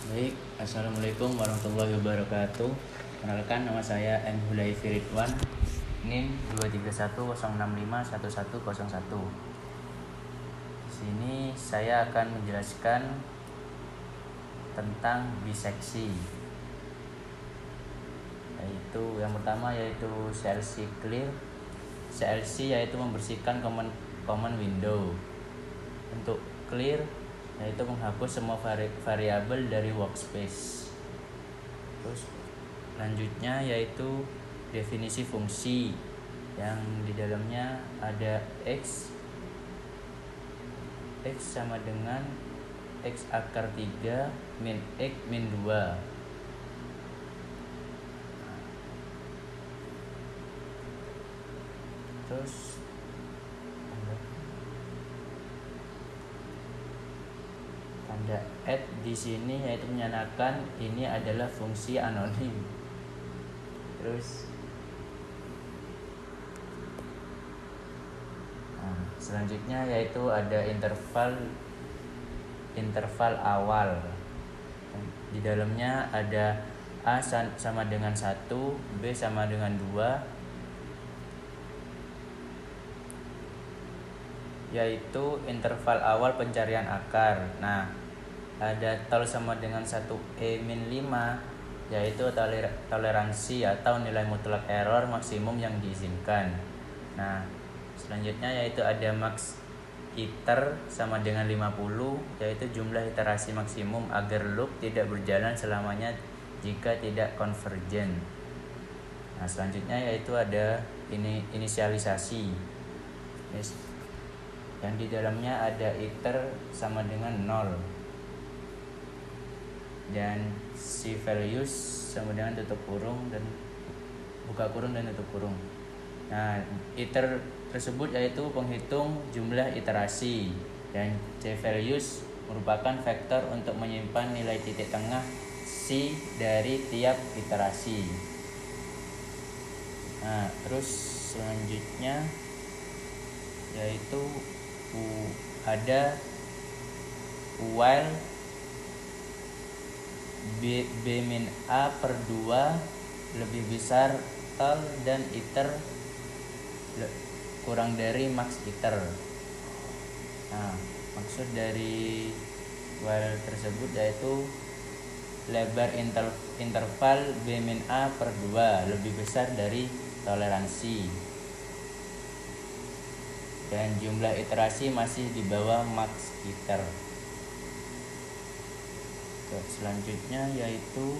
Baik, assalamualaikum warahmatullahi wabarakatuh. Kenalkan, nama saya M. Hulaifi Ridwan, NIM 23106511101. Di sini saya akan menjelaskan tentang biseksi. Yaitu yang pertama yaitu CLC clear. CLC yaitu membersihkan common window. Untuk clear yaitu menghapus semua variabel dari workspace. Terus lanjutnya yaitu definisi fungsi yang di dalamnya ada x sama dengan x akar 3 min x min 2. Terus tanda add di sini yaitu menyatakan ini adalah fungsi anonim. Terus selanjutnya yaitu ada interval awal. Di dalamnya ada A sama dengan 1, B sama dengan 2, yaitu interval awal pencarian akar. Nah, ada tol sama dengan 1E-5, yaitu toleransi atau nilai mutlak error maksimum yang diizinkan. Nah, selanjutnya yaitu ada max iter sama dengan 50, yaitu jumlah iterasi maksimum agar loop tidak berjalan selamanya jika tidak konvergen. Nah, selanjutnya yaitu ada inisialisasi, yang di dalamnya ada iter sama dengan 0 dan si values sama dengan tutup kurung dan buka kurung dan tutup kurung. Nah, iter tersebut yaitu penghitung jumlah iterasi, dan c values merupakan vektor untuk menyimpan nilai titik tengah C dari tiap iterasi. Nah, terus selanjutnya yaitu ada while b min a per 2 lebih besar tol dan iter kurang dari max iter. Nah, maksud dari while tersebut yaitu lebar interval b min a per 2 lebih besar dari toleransi, dan jumlah iterasi masih di bawah max iter. Selanjutnya yaitu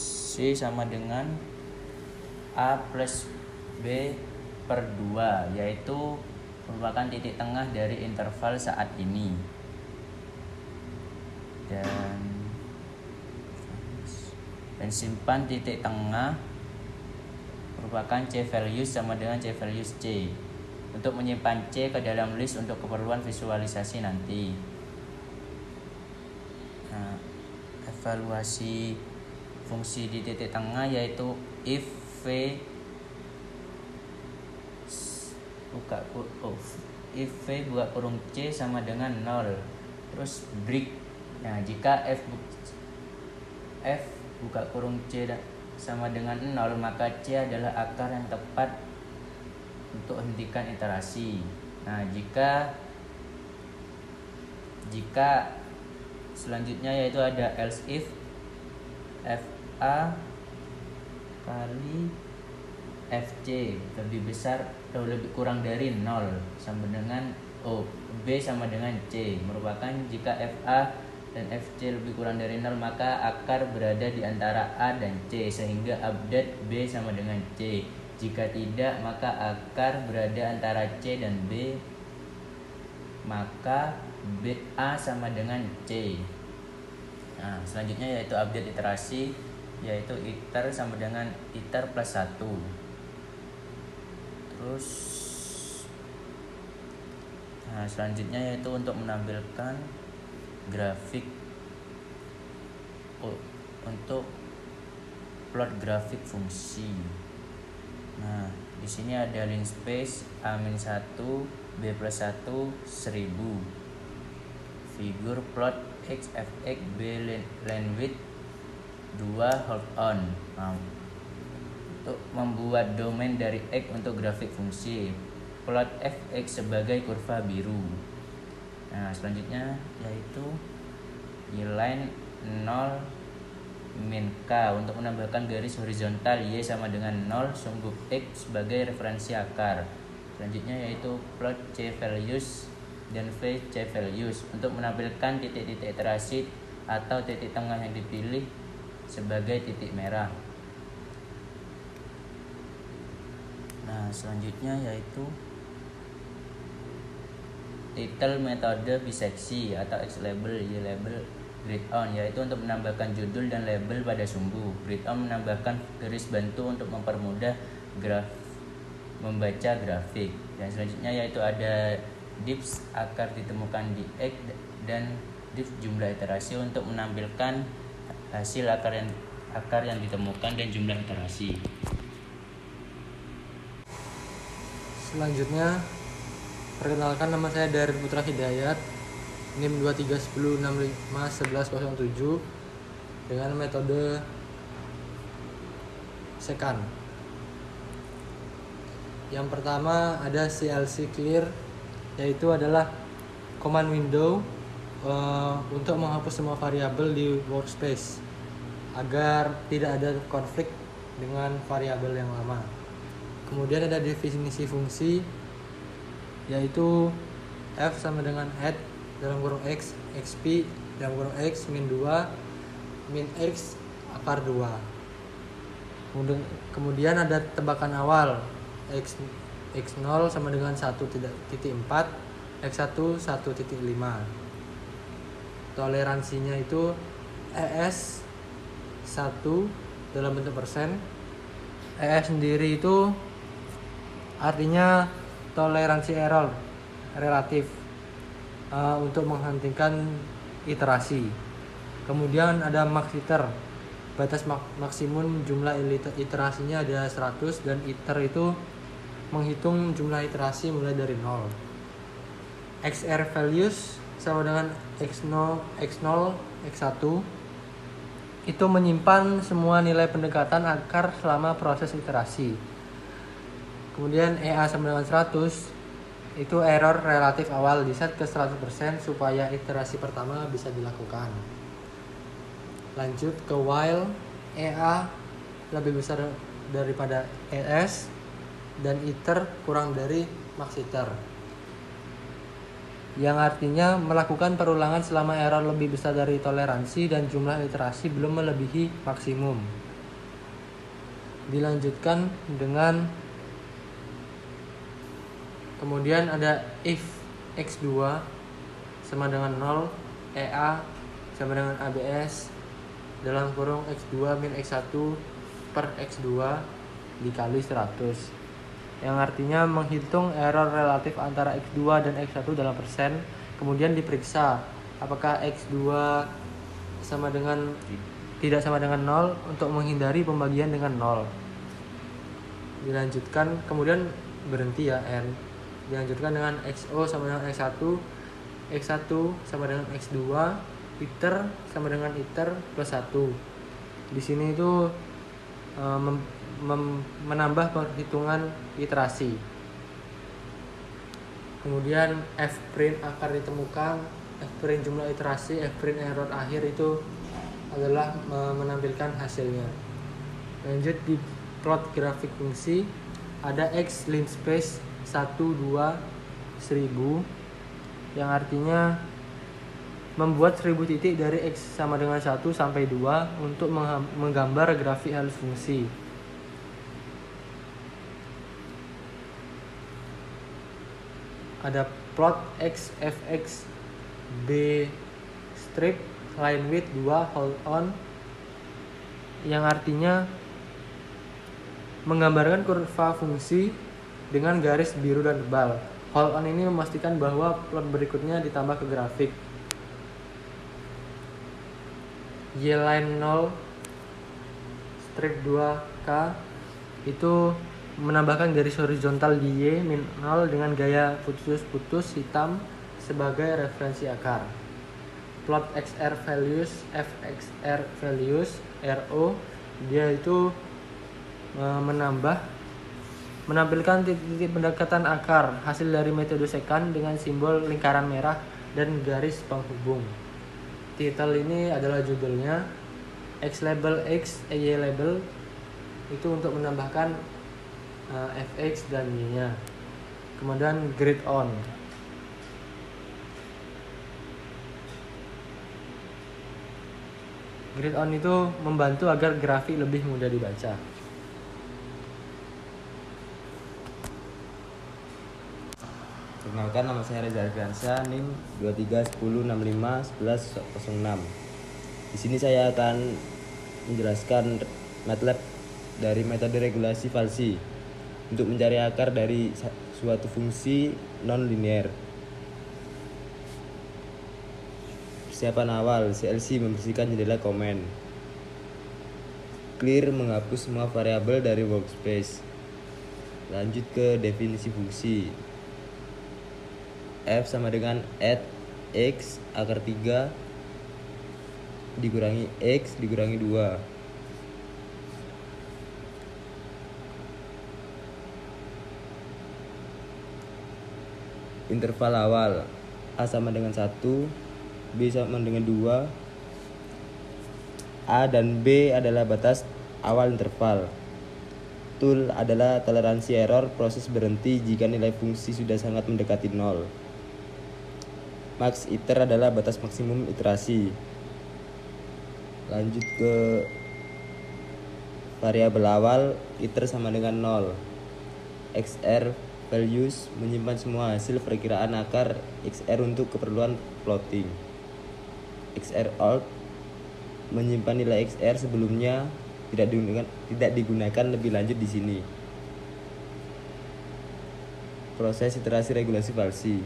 C sama dengan A plus B per 2, yaitu merupakan titik tengah dari interval saat ini. Dan simpan titik tengah merupakan C values sama dengan C values C untuk menyimpan C ke dalam list untuk keperluan visualisasi nanti. Nah, evaluasi fungsi di titik tengah yaitu if V buka kurung C sama dengan 0, terus break. Nah, jika F buka kurung C sama dengan 0, maka C adalah akar yang tepat untuk hentikan iterasi. Nah, jika selanjutnya yaitu ada else if FA kali FC lebih besar atau lebih kurang dari 0 sama dengan B sama dengan C, merupakan jika FA dan FC lebih kurang dari 0 maka akar berada di antara A dan C sehingga update B sama dengan C. Jika tidak, maka akar berada antara C dan B, maka A sama dengan C. Nah, selanjutnya yaitu update iterasi, yaitu iter sama dengan iter plus 1. Terus selanjutnya yaitu untuk menampilkan grafik untuk plot grafik fungsi. Nah, di sini ada linspace A-1 B+1 1000, figur plot X fx B linewidth 2 hold on. Nah, untuk membuat domain dari X untuk grafik fungsi, plot fx sebagai kurva biru. Nah, selanjutnya yaitu Y-line 0 min K untuk menambahkan garis horizontal Y sama dengan 0 sumbu X sebagai referensi akar. Selanjutnya yaitu plot C values dan V C values untuk menampilkan titik-titik iterasi atau titik tengah yang dipilih sebagai titik merah. Nah, selanjutnya yaitu title metode biseksi atau X label, Y label, grid on yaitu untuk menambahkan judul dan label pada sumbu. Grid on menambahkan garis bantu untuk mempermudah membaca grafik. Dan selanjutnya yaitu ada diffs akar ditemukan di X dan diff jumlah iterasi untuk menampilkan hasil akar yang ditemukan dan jumlah iterasi. Selanjutnya, perkenalkan, nama saya Darin Putra Hidayat, NIM 2310651107 dengan metode secant. Yang pertama ada CLC clear, yaitu adalah command window untuk menghapus semua variabel di workspace agar tidak ada konflik dengan variabel yang lama. Kemudian ada definisi fungsi, yaitu f sama dengan add dalam kurung x, xp dalam kurung x min 2 min x akar 2. Kemudian ada tebakan awal, x0 sama dengan 1.4, x1 1.5. Toleransinya itu ES 1 dalam bentuk persen. ES sendiri itu artinya toleransi error relatif untuk menghentikan iterasi. Kemudian ada max iter, batas maksimum jumlah iterasinya ada 100, dan iter itu menghitung jumlah iterasi mulai dari 0. XR values sama dengan x0, x1 itu menyimpan semua nilai pendekatan akar selama proses iterasi. Kemudian EA sama dengan 100 itu error relatif awal, diset ke 100% supaya iterasi pertama bisa dilakukan. Lanjut ke while EA lebih besar daripada ES dan iter kurang dari max iter, yang artinya melakukan perulangan selama error lebih besar dari toleransi dan jumlah iterasi belum melebihi maksimum. Dilanjutkan dengan kemudian ada if x2 sama dengan 0, EA sama dengan ABS dalam kurung x2 min x1 per x2 dikali 100, yang artinya menghitung error relatif antara x2 dan x1 dalam persen. Kemudian diperiksa apakah x2 sama dengan tidak sama dengan 0 untuk menghindari pembagian dengan 0. Dilanjutkan, kemudian berhenti ya n. Dilanjutkan dengan XO sama dengan X1, X1 sama dengan X2, iter sama dengan iter plus 1. Di sini itu menambah perhitungan iterasi. Kemudian fprint akar ditemukan, fprint jumlah iterasi, fprint error akhir itu adalah menampilkan hasilnya. Lanjut di plot grafik fungsi, ada x linspace 1, 2, 1000, yang artinya membuat 1000 titik dari x sama dengan 1 sampai 2 untuk menggambar grafik halus fungsi. Ada plot x fx b strip line width 2 hold on, yang artinya menggambarkan kurva fungsi dengan garis biru dan tebal. Hold on ini memastikan bahwa plot berikutnya ditambah ke grafik. Y line 0 strip 2K itu menambahkan garis horizontal di Y min 0 dengan gaya putus-putus hitam sebagai referensi akar. Plot XR values, FXR values, RO, dia itu menampilkan titik-titik pendekatan akar hasil dari metode secant dengan simbol lingkaran merah dan garis penghubung. Titel ini adalah judulnya, X label X, Y label itu untuk menambahkan fx dan y-nya. Kemudian grid on. Grid on itu membantu agar grafik lebih mudah dibaca. Perkenalkan, nama saya Reza Arfiansyah, NIM 2310651106. Di sini saya akan menjelaskan MATLAB dari metode regulasi falsi untuk mencari akar dari suatu fungsi non-linear. Persiapan awal, CLC membersihkan jendela komen. Clear menghapus semua variabel dari workspace. Lanjut ke definisi fungsi. F sama dengan add X akar 3 dikurangi X dikurangi 2. Interval awal, A sama dengan 1, B sama dengan 2. A dan B adalah batas awal interval. Tool adalah toleransi error, proses berhenti jika nilai fungsi sudah sangat mendekati 0. Max iter adalah batas maksimum iterasi. Lanjut ke variabel awal, iter sama dengan 0. XR values menyimpan semua hasil perkiraan akar XR untuk keperluan plotting. XR alt menyimpan nilai XR sebelumnya tidak digunakan lebih lanjut di sini. Proses iterasi regulasi falsi.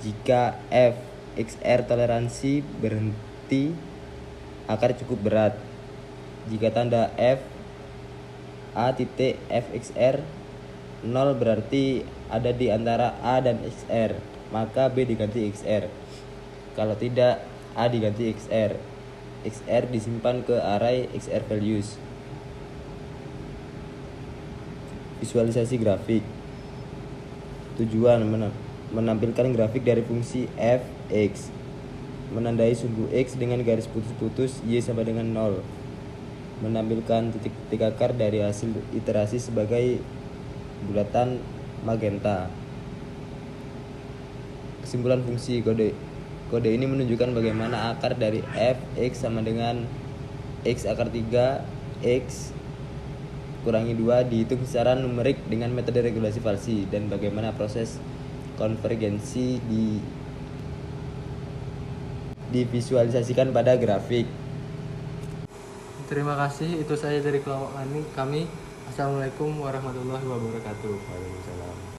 Jika F XR toleransi berhenti, akar cukup berat. Jika tanda F A titik FXR 0 berarti ada di antara A dan XR, maka B diganti XR. Kalau tidak, A diganti XR. XR disimpan ke array XR values. Visualisasi grafik. Tujuan menampilkan grafik dari fungsi f x. Menandai sumbu X dengan garis putus-putus Y sama dengan 0. Menampilkan titik-titik akar dari hasil iterasi sebagai bulatan magenta. Kesimpulan fungsi kode ini menunjukkan bagaimana akar dari f x sama dengan x akar 3 x kurangi 2 dihitung secara numerik dengan metode regulasi falsi, dan bagaimana proses konvergensi divisualisasikan pada grafik. Terima kasih, itu saja dari kelompok kami. Assalamualaikum warahmatullahi wabarakatuh. Waalaikumsalam.